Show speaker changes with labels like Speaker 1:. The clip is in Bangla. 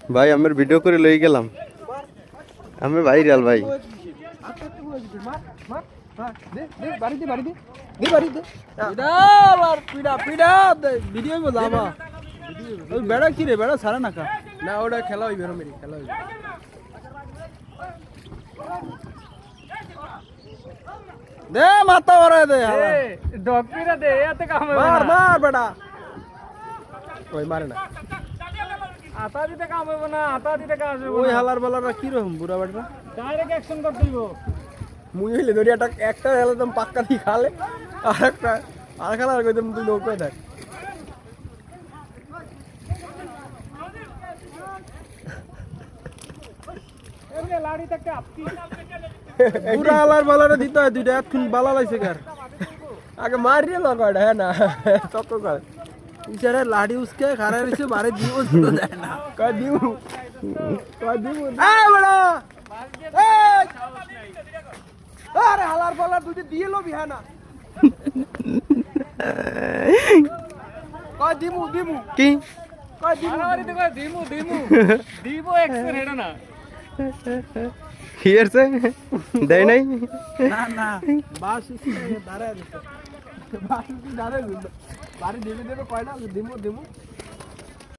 Speaker 1: ভাই আমার ভিডিও করে লই গেলাম, আমি ভাইরাল ভাই।
Speaker 2: বেড়া কি রে বেড়া সারা নাকা না ওটা খেলা হইবে মেরি খেলা হইবে দে মাথা ওরে দে
Speaker 3: ডকিরা দে এতে কাম হবে
Speaker 2: মার
Speaker 3: না
Speaker 2: মার বেটা ওই মারে না
Speaker 3: আতা দিতে কাম হবে না আতা দিতে কাজ হবে
Speaker 2: ওই
Speaker 3: না
Speaker 2: হালার বালারা কি রকম বুড়া বেটা
Speaker 3: ডাইরেক্ট অ্যাকশন করতে দিব
Speaker 2: মুই হইলে ধরি একটা হেলাতাম পাক্কা দিয়ে খালে আর খেলা আর কইতাম তুই নৌকায় থাক
Speaker 3: এমনি লাড়ি থেকে আপকি
Speaker 2: বুড়া হালার বালারা দিতে হয় দুইটা এখন বালা লাইছে কার আগে মারিয়ে লগড় হ্যাঁ না চক্কর কর ইশারে লাড়ি উসকে খারা রইছে মারে দিও ছিল যায় না কই দিও এই বড়া এই আরে হালার বালা দুইটা দিয়ে লবি হ্যাঁ না কই দিমু
Speaker 1: কি
Speaker 2: কই দিমু
Speaker 3: আরে দেখো দিমু দিব অ্যাকশন হেডা না
Speaker 1: কি আছে দেয় নাই?
Speaker 2: না বাস দাঁড়ায় বাস দাঁড়ায় বাড়ি দেবে কয়টা দিমু